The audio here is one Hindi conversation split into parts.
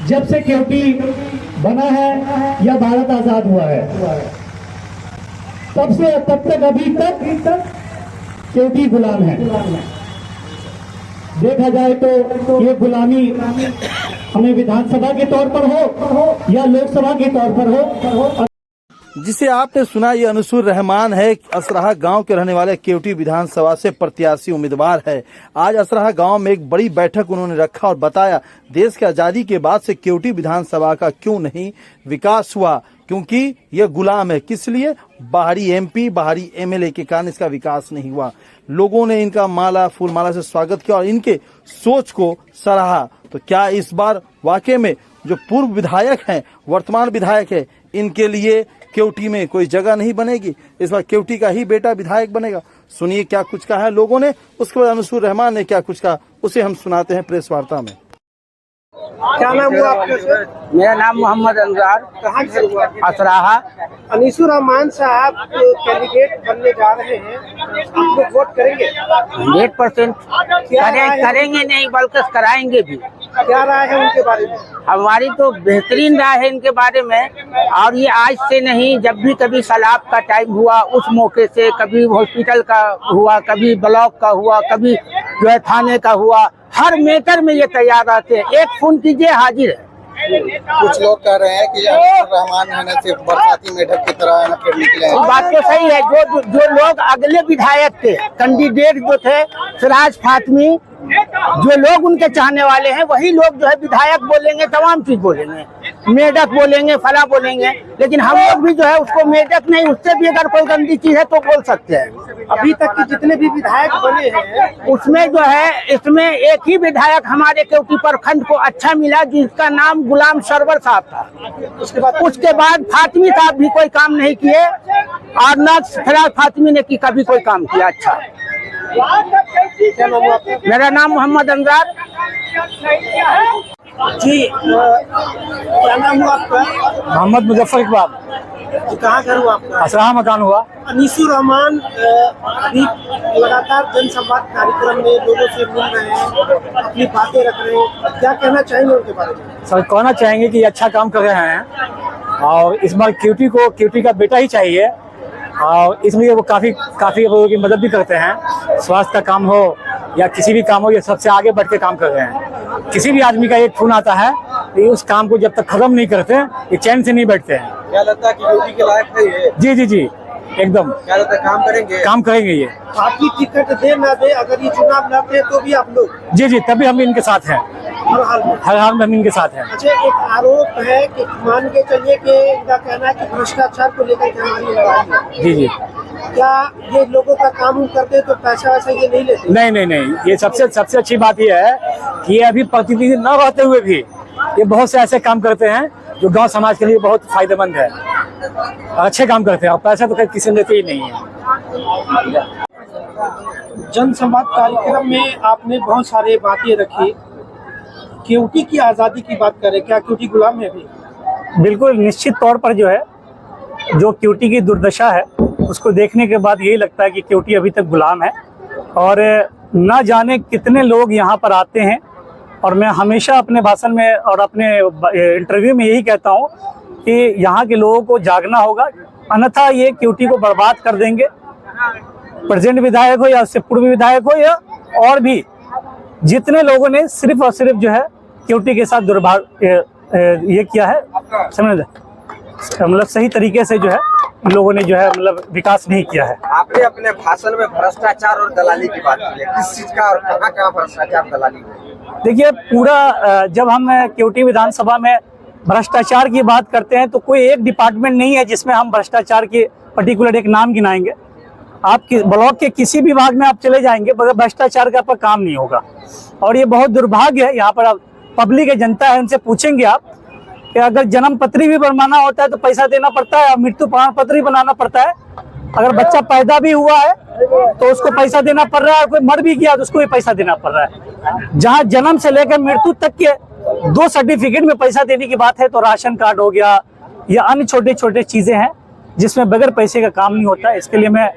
जब से केवटी बना है या भारत आजाद हुआ है, तब तक अभी तक केवटी गुलाम है। देखा जाए तो ये गुलामी हमें विधानसभा के तौर पर हो या लोकसभा के तौर पर हो। जिसे आपने सुना, ये अनसुर रहमान है, असराहा गांव के रहने वाले, केवटी विधानसभा से प्रत्याशी उम्मीदवार है। आज असराहा गांव में एक बड़ी बैठक उन्होंने रखा और बताया देश की आजादी के बाद से केवटी विधानसभा का क्यों नहीं विकास हुआ, क्योंकि यह गुलाम है। किस लिए? बाहरी एमपी, बाहरी एमएलए के कारण इसका विकास नहीं हुआ। लोगों ने इनका फूल माला से स्वागत किया और इनके सोच को सराहा। तो क्या इस बार वाकई में जो पूर्व विधायक हैं, वर्तमान विधायक है, इनके लिए केवटी में कोई जगह नहीं बनेगी? इस बार केवटी का ही बेटा विधायक बनेगा। सुनिए क्या कुछ कहा है लोगों ने, उसके बाद अनसुर रहमान ने क्या कुछ कहा, उसे हम सुनाते हैं प्रेस वार्ता में। क्या नाम हुआ आपका सर? मेरा नाम मोहम्मद अंजार, कहाँ से हुआ? असराहा। अनीसुर रहमान साहब कैंडिडेट बनने जा रहे हैं, आप लोग वोट करेंगे? 100% करेंगे नहीं बल्कि कराएंगे भी। क्या राय है उनके बारे में? हमारी तो बेहतरीन राय है इनके बारे में। और ये आज से नहीं, जब भी कभी सैलाब का टाइम हुआ उस मौके से, कभी हॉस्पिटल का हुआ, कभी ब्लॉक का हुआ, कभी जो है थाने का हुआ, हर मैटर में ये तैयार रहते हैं। एक फोन कीजिए हाजिर है। कुछ लोग कह रहे हैं कि अनसुर रहमान है ना सिर्फ बरसाती मेढक की तरह है ना फिर निकले हैं। बात तो सही है। जो लोग अगले विधायक थे, कैंडिडेट जो थे सिराज फातमी, जो लोग उनके चाहने वाले हैं, वही लोग जो है विधायक बोलेंगे, तमाम चीज बोलेंगे, मेढक बोलेंगे, फला बोलेंगे। लेकिन हम लोग भी जो है उसको मेढक नहीं, उससे भी अगर कोई गंदी चीज है तो बोल सकते हैं। अभी तक के जितने भी विधायक बने हैं उसमें जो है, इसमें एक ही विधायक हमारे केवटी प्रखंड को अच्छा मिला, जिसका नाम गुलाम सरवर साहब था। उसके बाद फातमी साहब भी कोई काम नहीं किए और न फिलहाल फातमी ने की कभी कोई काम किया अच्छा। क्या नाम हुआ आपका? मेरा नाम मोहम्मद अंजार। जी, क्या नाम हुआ आपका? मोहम्मद मुजफ्फर इकबाल। कहाँ घर हुआ आपका? असराहा मकान हुआ। अनीसुर रहमान अभी लगातार जनसंवाद कार्यक्रम में लोगों से मिल रहे हैं, अपनी बातें रख रहे हैं, क्या कहना चाहेंगे उनके बारे में? सर कहना चाहेंगे कि अच्छा काम कर रहे हैं और इस बार केवटी का बेटा ही चाहिए और इसलिए वो काफी लोगों की मदद भी करते हैं। स्वास्थ्य का काम हो या किसी भी काम हो, ये सबसे आगे बढ़ के काम कर रहे हैं। किसी भी आदमी का एक फोन आता है तो उस काम को जब तक खत्म नहीं करते ये चैन से नहीं बैठते हैं। क्या लगता है कि केवटी के लायक है ये? जी एकदम। क्या लगता है काम करेंगे ये। पार्टी टिकट दे ना दे, अगर ये चुनाव लड़ते तो भी आप लोग? जी तभी हम इनके साथ हैं, हर हाल में हम इनके साथ हैं। अच्छा, एक आरोप है कि मान के चलिए कि इनका कहना है कि भ्रष्टाचार को लेकर के हमारी लड़ाई है। जी क्या ये लोगों का काम करते तो पैसा वैसा ये नहीं लेते? नहीं, ये सबसे अच्छी बात ये है कि ये अभी प्रतिनिधि न रहते हुए भी ये बहुत से ऐसे काम करते हैं जो गांव समाज के लिए बहुत फायदेमंद है, अच्छे काम करते हैं और पैसा तो किसी ने लेते ही नहीं है। जनसंवाद कार्यक्रम में आपने बहुत सारे बातें रखी, केवटी की आज़ादी की बात करें, क्या केवटी गुलाम है अभी? बिल्कुल निश्चित तौर पर जो है, जो केवटी की दुर्दशा है उसको देखने के बाद यही लगता है कि केवटी अभी तक गुलाम है और न जाने कितने लोग यहाँ पर आते हैं। और मैं हमेशा अपने भाषण में और अपने इंटरव्यू में यही कहता हूँ कि यहाँ के लोगों को जागना होगा, अन्यथा ये केवटी को बर्बाद कर देंगे। प्रेजेंट विधायक हो या उससे पूर्व विधायक हो या और भी जितने लोगों ने सिर्फ और सिर्फ जो है केवटी के साथ दुर्भाग्य ये किया है, समझ मतलब सही तरीके से जो है लोगों ने जो है मतलब विकास नहीं किया है। आपने अपने भाषण में भ्रष्टाचार और दलाली की बात की है, किस चीज का और कहाँ भ्रष्टाचार दलाली है? देखिए, पूरा जब हम केवटी विधानसभा में भ्रष्टाचार की बात करते हैं तो कोई एक डिपार्टमेंट नहीं है जिसमें हम भ्रष्टाचार के पर्टिकुलर एक नाम गिनाएंगे। आप ब्लॉक के किसी भी भाग में आप चले जाएंगे मगर भ्रष्टाचार का पर काम नहीं होगा। और ये बहुत दुर्भाग्य है। यहाँ पर पब्लिक है, जनता है, उनसे पूछेंगे आप कि अगर जन्म पत्री भी बनवाना होता है तो पैसा देना पड़ता है और मृत्यु प्रमाण पत्र भी बनाना पड़ता है। अगर बच्चा पैदा भी हुआ है तो उसको पैसा देना पड़ रहा है, कोई मर भी गया तो उसको भी पैसा देना पड़ रहा है। जहाँ जन्म से लेकर मृत्यु तक के 2 सर्टिफिकेट में पैसा देने की बात है तो राशन कार्ड हो गया या अन्य छोटे चीजें हैं जिसमें बगैर पैसे का काम नहीं होता। इसके लिए मैं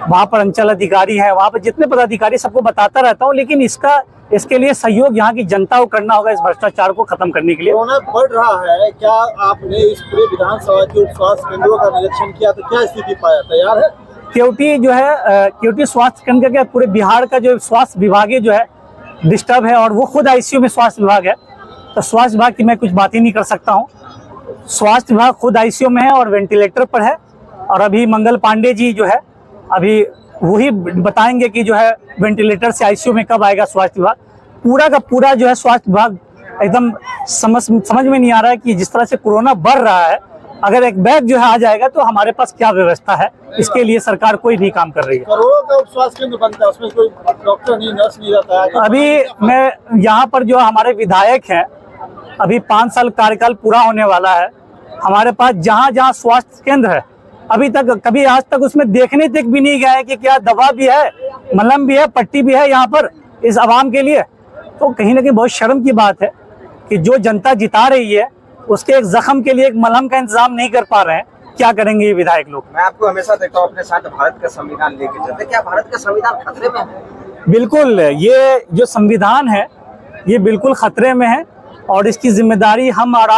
वहाँ पर अंचल अधिकारी है, वहाँ पर जितने पदाधिकारी सबको बताता रहता हूँ, लेकिन इसका इसके लिए सहयोग यहाँ की जनता को करना होगा इस भ्रष्टाचार को खत्म करने के लिए। कोरोना बढ़ रहा है, क्या आपने इस पूरे विधानसभा के स्वास्थ्य केंद्रों का निरीक्षण किया तो क्या स्थिति पाया? तैयार है? केवटी जो है केवटी स्वास्थ्य केंद्र के पूरे बिहार का जो स्वास्थ्य विभाग जो है डिस्टर्ब है और वो खुद आईसीयू में स्वास्थ्य विभाग है, तो स्वास्थ्य विभाग की मैं कुछ बात ही नहीं कर सकता हूँ। स्वास्थ्य विभाग खुद आईसीयू में है और वेंटिलेटर पर है, और अभी मंगल पांडे जी जो है अभी वही बताएंगे कि जो है वेंटिलेटर से आईसीयू में कब आएगा स्वास्थ्य विभाग। पूरा का पूरा जो है स्वास्थ्य विभाग एकदम समझ में नहीं आ रहा है कि जिस तरह से कोरोना बढ़ रहा है, अगर एक बैग जो है आ जाएगा तो हमारे पास क्या व्यवस्था है, इसके लिए सरकार कोई नहीं काम कर रही है। करोड़ों का स्वास्थ्य केंद्र बनता है, उसमें कोई डॉक्टर नहीं, नर्स नहीं रहता है। अभी मैं यहाँ पर जो हमारे विधायक हैं, अभी 5 साल कार्यकाल पूरा होने वाला है, हमारे पास जहाँ जहाँ स्वास्थ्य केंद्र है अभी तक कभी आज तक उसमें देखने तक भी नहीं गया है कि क्या दवा भी है, मलम भी है, पट्टी भी है यहाँ पर इस आवाम के लिए। तो कहीं ना कहीं बहुत शर्म की बात है कि जो जनता जिता रही है उसके एक जख्म के लिए एक मलहम का इंतजाम नहीं कर पा रहे हैं। क्या करेंगे ये विधायक लोग? मैं आपको हमेशा देखता हूँ अपने साथ भारत का संविधान लेके चलते, क्या भारत का संविधान खतरे में है? बिल्कुल, ये जो संविधान है ये बिल्कुल खतरे में है, और इसकी जिम्मेदारी हम और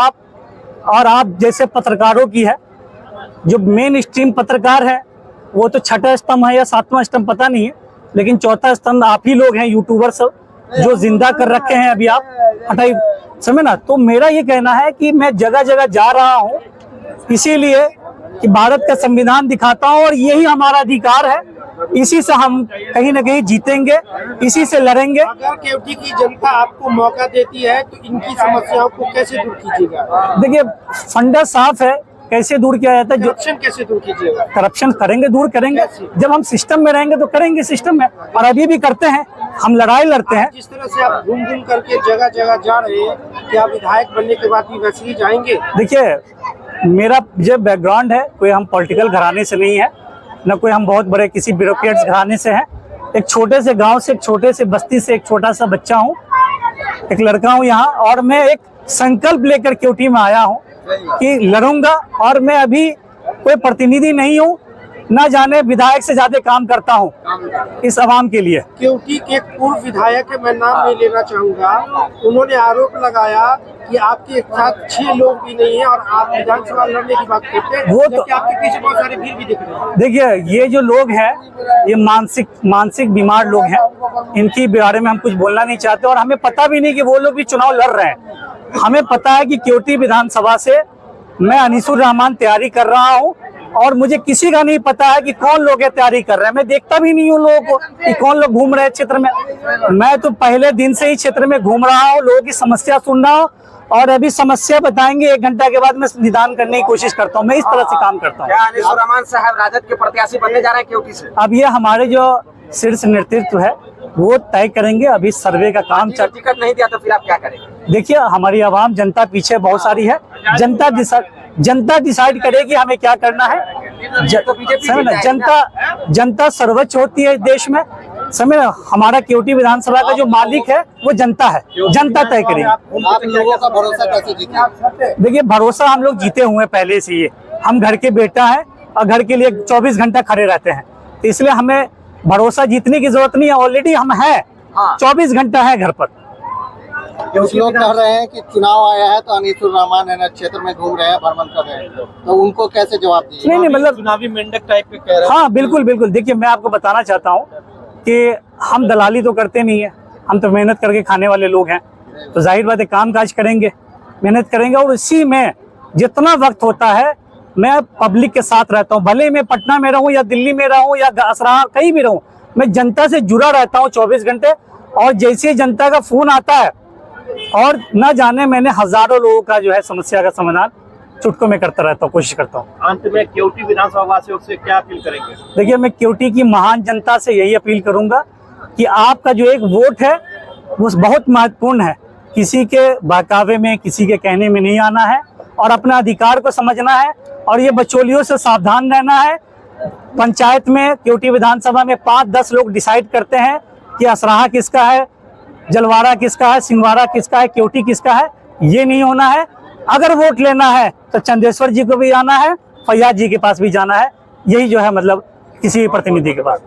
आप जैसे पत्रकारों की है। जो मेन स्ट्रीम पत्रकार है वो तो 6ठा स्तंभ है या 7वां स्तंभ पता नहीं है, लेकिन 4था स्तंभ आप ही लोग हैं, यूट्यूबर सब जो जिंदा कर रखे हैं अभी आप हटाई समझे ना। तो मेरा ये कहना है कि मैं जगह जगह जा रहा हूँ इसीलिए कि भारत का संविधान दिखाता हूँ, और यही हमारा अधिकार है, इसी से हम कहीं ना कहीं जीतेंगे, इसी से लड़ेंगे। अगर केवटी की जनता आपको मौका देती है तो इनकी समस्याओं को कैसे दूर कीजिएगा? देखिए फंडा साफ है, कैसे दूर किया जाता है? करप्शन कैसे दूर कीजिएगा? करप्शन करेंगे, दूर करेंगे, जब हम सिस्टम में रहेंगे तो करेंगे सिस्टम में, और अभी भी करते हैं, हम लड़ाई लड़ते हैं। जिस तरह से आप घूम घूम करके जगह जगह जा रहे हैं, क्या विधायक बनने के बाद भी वैसे ही जाएंगे? देखिए मेरा जो बैकग्राउंड है, कोई हम पॉलिटिकल घराने से नहीं है, न कोई हम बहुत बड़े किसी ब्यूरोक्रेट्स घराने से हैं। एक छोटे से गांव से, एक छोटे से बस्ती से एक छोटा सा बच्चा हूँ, एक लड़का हूँ यहाँ, और मैं एक संकल्प लेकर केवटी में आया हूँ कि लड़ूंगा। और मैं अभी कोई प्रतिनिधि नहीं हूँ, ना जाने विधायक से ज्यादा काम करता हूँ इस आवाम के लिए। केवटी के एक पूर्व विधायक है, मैं नाम नहीं लेना चाहूंगा, उन्होंने आरोप लगाया कि आपके साथ 6 लोग भी नहीं है और आप विधानसभा लड़ने की बात करते हैं। वो तो आपके पीछे बहुत सारे भीड़ भी दिख रहे हैं। देखिए ये जो लोग हैं ये मानसिक बीमार लोग हैं, इनके बारे में हम कुछ बोलना नहीं चाहते, और हमें पता भी नहीं कि वो लोग भी चुनाव लड़ रहे हैं। हमें पता है कि केवटी विधानसभा से मैं अनीसुर रहमान तैयारी कर रहा हूँ, और मुझे किसी का नहीं पता है कि कौन लोग तैयारी कर रहे हैं। मैं देखता भी नहीं हूँ लोगों को कि कौन लोग घूम रहे हैं क्षेत्र में। मैं तो पहले दिन से ही क्षेत्र में घूम रहा हूँ, लोगों की समस्या सुन रहा हूँ, और अभी समस्या बताएंगे 1 घंटा के बाद मैं निदान करने की कोशिश करता हूँ। मैं इस तरह से काम करता हूँ। क्या अनीसुर रहमान साहब राजद के प्रत्याशी बनने जा रहे हैं केवटी से? अब ये हमारे जो शीर्ष नेतृत्व है वो तय करेंगे, अभी सर्वे का काम चल। टिकट नहीं दिया तो फिर आप क्या करेंगे? देखिए हमारी आवाम जनता पीछे बहुत सारी है, जनता डिसाइड करेगी हमें क्या करना है। जनता सर्वोच्च होती है इस देश में, समझ। हमारा केवटी विधानसभा का जो मालिक है वो जनता है, जनता तय करेगी। आप लोगों का भरोसा कैसे जीते? देखिए भरोसा हम लोग जीते हुए पहले से ही, हम घर के बेटा है और घर के लिए 24 घंटा खड़े रहते हैं, तो इसलिए हमें भरोसा जीतने की जरूरत नहीं है, ऑलरेडी हम हैं, 24 घंटा है घर पर। कुछ लोग कह रहे हैं कि चुनाव आया है तो अनीसुर रहमान है क्षेत्र में घूम रहे हैं, भ्रमण कर रहे हैं, तो उनको कैसे जवाब दीजिए? नहीं मतलब चुनावी मेंढक टाइप के कह रहे हैं। हाँ बिल्कुल बिल्कुल। देखिए मैं आपको बताना चाहता हूँ कि हम दलाली तो करते नहीं है, हम तो मेहनत करके खाने वाले लोग हैं, तो जाहिर बात है काम काज करेंगे, मेहनत करेंगे, और इसी में जितना वक्त होता है मैं पब्लिक के साथ रहता हूँ। भले मैं पटना में रहूँ या दिल्ली में रहूँ या असराहा कहीं भी रहूँ, मैं जनता से जुड़ा रहता हूँ 24 घंटे। और जैसे जनता का फोन आता है, और न जाने मैंने हजारों लोगों का जो है समस्या का समाधान चुटकों में करता रहता हूँ, कोशिश करता हूँ। अंत में केवटी विधानसभा वासियों से क्या अपील करेंगे? देखिए मैं केवटी की महान जनता से यही अपील करूंगा कि आपका जो एक वोट है वो बहुत महत्वपूर्ण है। किसी के बहकावे में, किसी के कहने में नहीं आना है, और अपना अधिकार को समझना है, और ये बचोलियों से सावधान रहना है। पंचायत में, केवटी विधानसभा में 5-10 लोग डिसाइड करते हैं कि असराहा किसका है, जलवाड़ा किसका है, सिंहवाड़ा किसका है, केवटी किसका है। ये नहीं होना है। अगर वोट लेना है तो चंदेश्वर जी को भी आना है, फैयाज जी के पास भी जाना है, यही जो है मतलब किसी प्रतिनिधि के पास।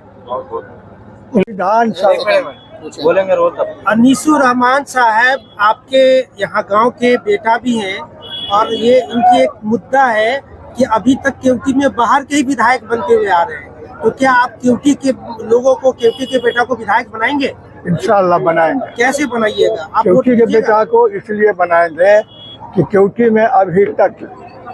पूछे। बोलेंगे रोज तब। अनीसुर रहमान साहब आपके यहाँ गांव के बेटा भी हैं और ये इनकी एक मुद्दा है कि अभी तक केवटी में बाहर के ही विधायक बनते हुए आ रहे हैं, तो क्या आप केवटी के लोगों को, केवटी के बेटा को विधायक बनाएंगे? इंशाअल्लाह बनाएंगे। कैसे बनाइएगा? आप वोट केवटी के दीजिएगा? बेटा को इसलिए बनाएंगे कि केवटी में अभी तक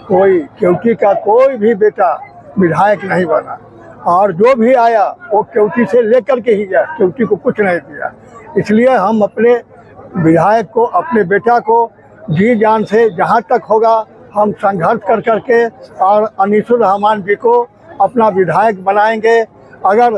कोई केवटी का कोई भी बेटा विधायक नहीं बना, और जो भी आया वो केवटी से लेकर के ही गया, केवटी को कुछ नहीं दिया। इसलिए हम अपने विधायक को, अपने बेटा को जी जान से जहाँ तक होगा हम संघर्ष कर करके और अनीसुर रहमान जी को अपना विधायक बनाएंगे। अगर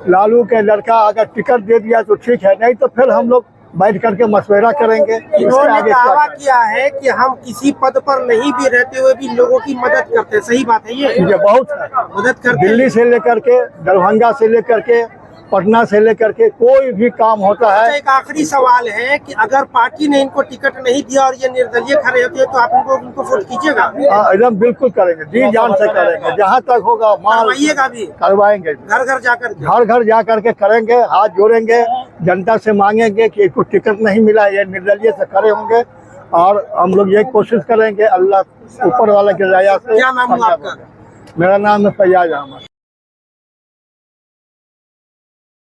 लालू के लड़का अगर टिकट दे दिया तो ठीक है, नहीं तो फिर हम लोग बैठ करके मशवरा करेंगे। इसके इन्होंने आगे दावा क्या किया है कि हम किसी पद पर नहीं भी रहते हुए भी लोगों की मदद करते हैं, सही बात है ये बहुत है। मदद करते हैं? दिल्ली से लेकर के, दरभंगा से लेकर के, पटना से लेकर के कोई भी काम होता है। एक आखिरी सवाल है कि अगर पार्टी ने इनको टिकट नहीं दिया और ये निर्दलीय खड़े होते हैं तो आप उनको वोट कीजिएगा? एकदम बिल्कुल करेंगे, जी जान से करेंगे, जहाँ तक होगा माल करवाइएगा भी? करवाएंगे, घर घर जाकर के? घर घर जा करके करेंगे, हाथ जोड़ेंगे, जनता से मांगेंगे कि इसको टिकट नहीं मिला, ये निर्दलीय से खड़े होंगे और हम लोग ये कोशिश करेंगे अल्लाह ऊपर वाला की दया से। क्या नाम हुआ आपका? मेरा नाम है फैयाज अहमद।